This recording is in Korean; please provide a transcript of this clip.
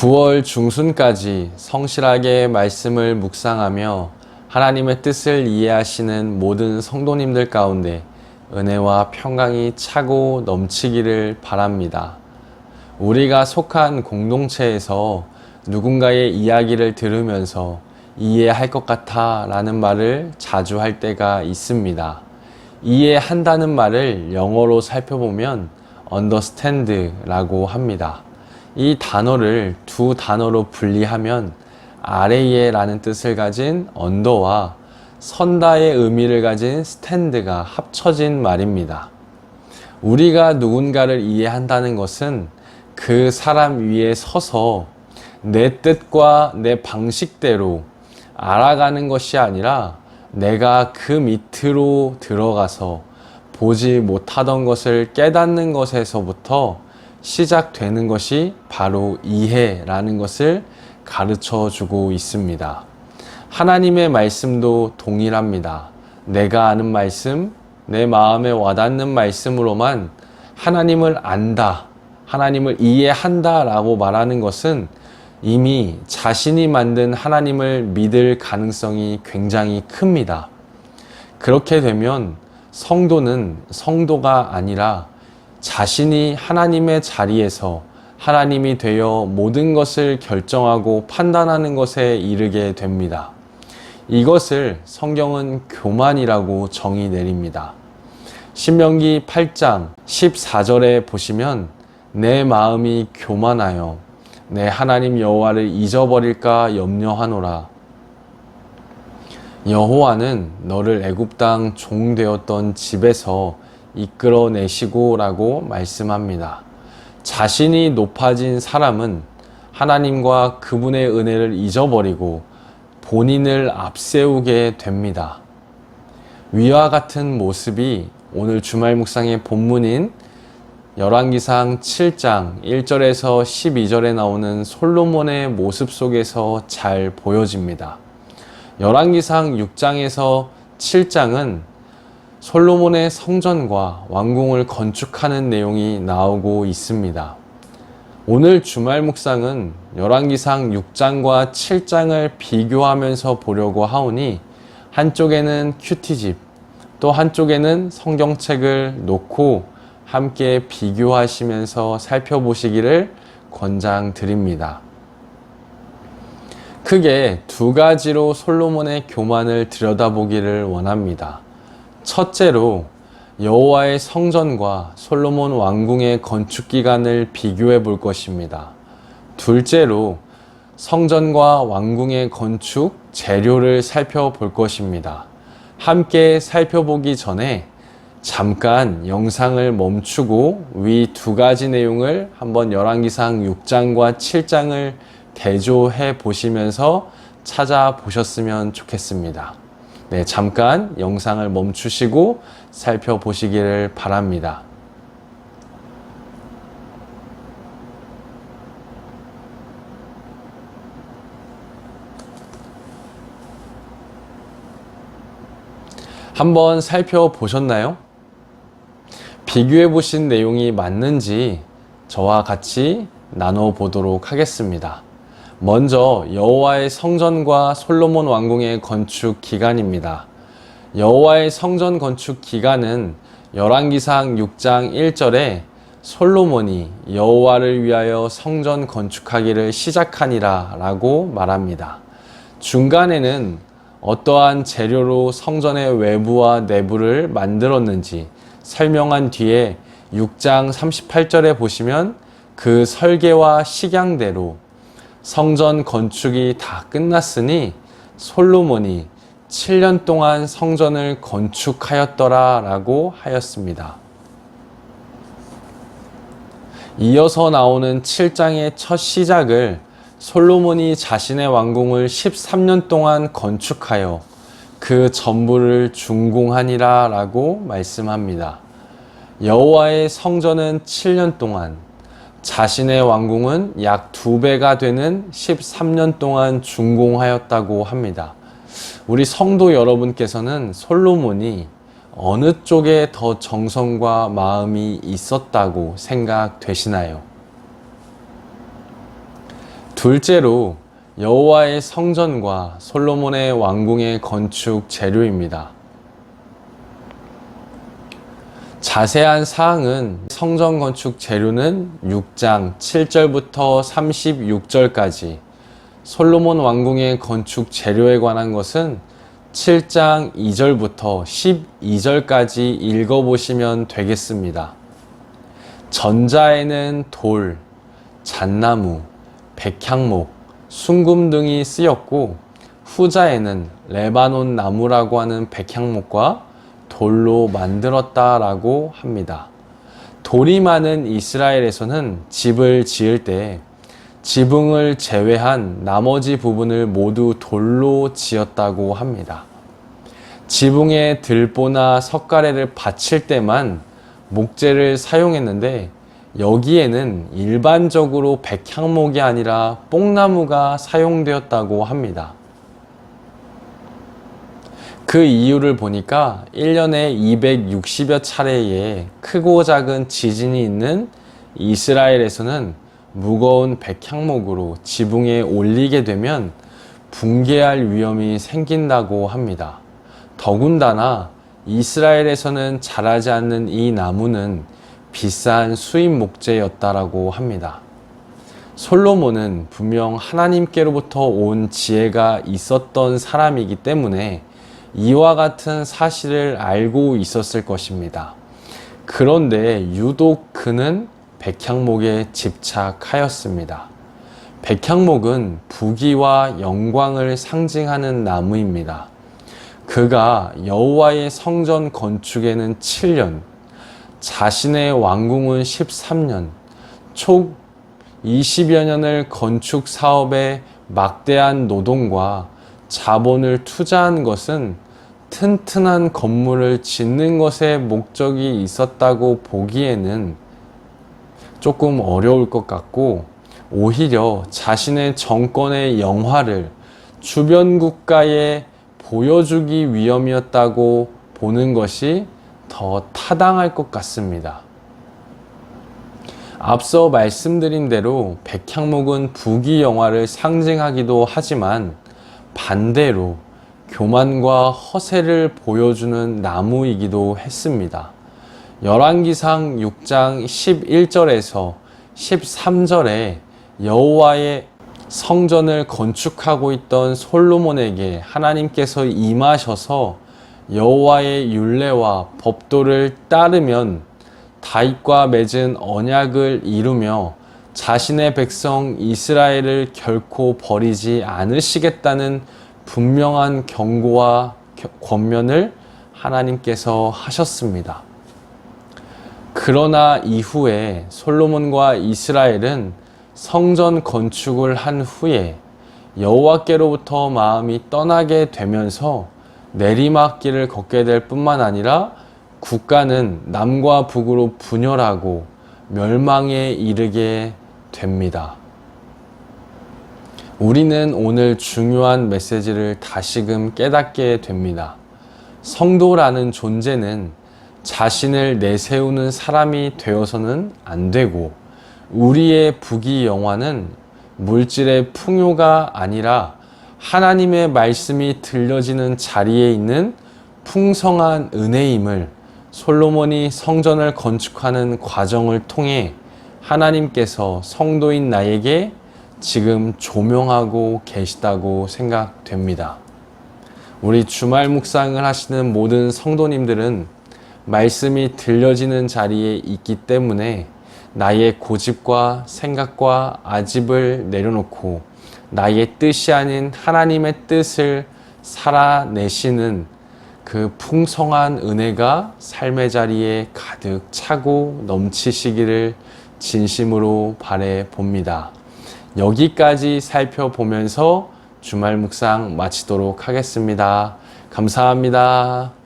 9월 중순까지 성실하게 말씀을 묵상하며 하나님의 뜻을 이해하시는 모든 성도님들 가운데 은혜와 평강이 차고 넘치기를 바랍니다. 우리가 속한 공동체에서 누군가의 이야기를 들으면서 이해할 것 같아 라는 말을 자주 할 때가 있습니다. 이해한다는 말을 영어로 살펴보면 understand라고 합니다. 이 단어를 두 단어로 분리하면 아래에 라는 뜻을 가진 언더와 선다의 의미를 가진 스탠드가 합쳐진 말입니다. 우리가 누군가를 이해한다는 것은 그 사람 위에 서서 내 뜻과 내 방식대로 알아가는 것이 아니라 내가 그 밑으로 들어가서 보지 못하던 것을 깨닫는 것에서부터 시작되는 것이 바로 이해라는 것을 가르쳐 주고 있습니다. 하나님의 말씀도 동일합니다. 내가 아는 말씀, 내 마음에 와닿는 말씀으로만 하나님을 안다, 하나님을 이해한다 라고 말하는 것은 이미 자신이 만든 하나님을 믿을 가능성이 굉장히 큽니다. 그렇게 되면 성도는 성도가 아니라 자신이 하나님의 자리에서 하나님이 되어 모든 것을 결정하고 판단하는 것에 이르게 됩니다. 이것을 성경은 교만이라고 정의 내립니다. 신명기 8장 14절에 보시면 내 마음이 교만하여 내 하나님 여호와를 잊어버릴까 염려하노라. 여호와는 너를 애굽 땅 종 되었던 집에서 이끌어내시고 라고 말씀합니다. 자신이 높아진 사람은 하나님과 그분의 은혜를 잊어버리고 본인을 앞세우게 됩니다. 위와 같은 모습이 오늘 주말 묵상의 본문인 열왕기상 7장 1절에서 12절에 나오는 솔로몬의 모습 속에서 잘 보여집니다. 열왕기상 6장에서 7장은 솔로몬의 성전과 왕궁을 건축하는 내용이 나오고 있습니다. 오늘 주말 묵상은 열왕기상 6장과 7장을 비교하면서 보려고 하오니 한쪽에는 큐티집, 또 한쪽에는 성경책을 놓고 함께 비교하시면서 살펴보시기를 권장드립니다. 크게 두 가지로 솔로몬의 교만을 들여다보기를 원합니다. 첫째로 여호와의 성전과 솔로몬 왕궁의 건축 기간을 비교해 볼 것입니다. 둘째로 성전과 왕궁의 건축 재료를 살펴볼 것입니다. 함께 살펴보기 전에 잠깐 영상을 멈추고 위 두 가지 내용을 한번 열왕기상 6장과 7장을 대조해 보시면서 찾아보셨으면 좋겠습니다. 네, 잠깐 영상을 멈추시고 살펴보시기를 바랍니다. 한번 살펴보셨나요? 비교해 보신 내용이 맞는지 저와 같이 나눠보도록 하겠습니다. 먼저 여호와의 성전과 솔로몬 왕궁의 건축 기간입니다. 여호와의 성전 건축 기간은 열왕기상 6장 1절에 솔로몬이 여호와를 위하여 성전 건축하기를 시작하니라 라고 말합니다. 중간에는 어떠한 재료로 성전의 외부와 내부를 만들었는지 설명한 뒤에 6장 38절에 보시면 그 설계와 식양대로 성전 건축이 다 끝났으니 솔로몬이 7년 동안 성전을 건축하였더라 라고 하였습니다. 이어서 나오는 7장의 첫 시작을 솔로몬이 자신의 왕궁을 13년 동안 건축하여 그 전부를 준공하니라 라고 말씀합니다. 여호와의 성전은 7년 동안, 자신의 왕궁은 약 2배가 되는 13년 동안 준공하였다고 합니다. 우리 성도 여러분께서는 솔로몬이 어느 쪽에 더 정성과 마음이 있었다고 생각되시나요? 둘째로 여호와의 성전과 솔로몬의 왕궁의 건축 재료입니다. 자세한 사항은 성전 건축 재료는 6장 7절부터 36절까지, 솔로몬 왕궁의 건축 재료에 관한 것은 7장 2절부터 12절까지 읽어보시면 되겠습니다. 전자에는 돌, 잣나무, 백향목, 순금 등이 쓰였고, 후자에는 레바논 나무라고 하는 백향목과 돌로 만들었다라고 합니다. 돌이 많은 이스라엘에서는 집을 지을 때 지붕을 제외한 나머지 부분을 모두 돌로 지었다고 합니다. 지붕에 들보나 석가래를 받칠 때만 목재를 사용했는데, 여기에는 일반적으로 백향목이 아니라 뽕나무가 사용되었다고 합니다. 그 이유를 보니까 1년에 260여 차례의 크고 작은 지진이 있는 이스라엘에서는 무거운 백향목으로 지붕에 올리게 되면 붕괴할 위험이 생긴다고 합니다. 더군다나 이스라엘에서는 자라지 않는 이 나무는 비싼 수입 목재였다라고 합니다. 솔로몬은 분명 하나님께로부터 온 지혜가 있었던 사람이기 때문에 이와 같은 사실을 알고 있었을 것입니다. 그런데 유독 그는 백향목에 집착하였습니다. 백향목은 부귀와 영광을 상징하는 나무입니다. 그가 여호와의 성전 건축에는 7년, 자신의 왕궁은 13년, 총 20여 년을 건축 사업에 막대한 노동과 자본을 투자한 것은 튼튼한 건물을 짓는 것에 목적이 있었다고 보기에는 조금 어려울 것 같고, 오히려 자신의 정권의 영화를 주변 국가에 보여주기 위함이었다고 보는 것이 더 타당할 것 같습니다. 앞서 말씀드린 대로 백향목은 부귀영화를 상징하기도 하지만 반대로 교만과 허세를 보여주는 나무이기도 했습니다. 열왕기상 6장 11절에서 13절에 여호와의 성전을 건축하고 있던 솔로몬에게 하나님께서 임하셔서 여호와의 율례와 법도를 따르면 다윗과 맺은 언약을 이루며 자신의 백성 이스라엘을 결코 버리지 않으시겠다는 분명한 경고와 권면을 하나님께서 하셨습니다. 그러나 이후에 솔로몬과 이스라엘은 성전 건축을 한 후에 여호와께로부터 마음이 떠나게 되면서 내리막길을 걷게 될 뿐만 아니라 국가는 남과 북으로 분열하고 멸망에 이르게 됩니다. 우리는 오늘 중요한 메시지를 다시금 깨닫게 됩니다. 성도라는 존재는 자신을 내세우는 사람이 되어서는 안 되고, 우리의 부귀영화는 물질의 풍요가 아니라 하나님의 말씀이 들려지는 자리에 있는 풍성한 은혜임을 솔로몬이 성전을 건축하는 과정을 통해 하나님께서 성도인 나에게 지금 조명하고 계시다고 생각됩니다. 우리 주말 묵상을 하시는 모든 성도님들은 말씀이 들려지는 자리에 있기 때문에 나의 고집과 생각과 아집을 내려놓고 나의 뜻이 아닌 하나님의 뜻을 살아내시는 그 풍성한 은혜가 삶의 자리에 가득 차고 넘치시기를 진심으로 바래 봅니다. 여기까지 살펴보면서 주말 묵상 마치도록 하겠습니다. 감사합니다.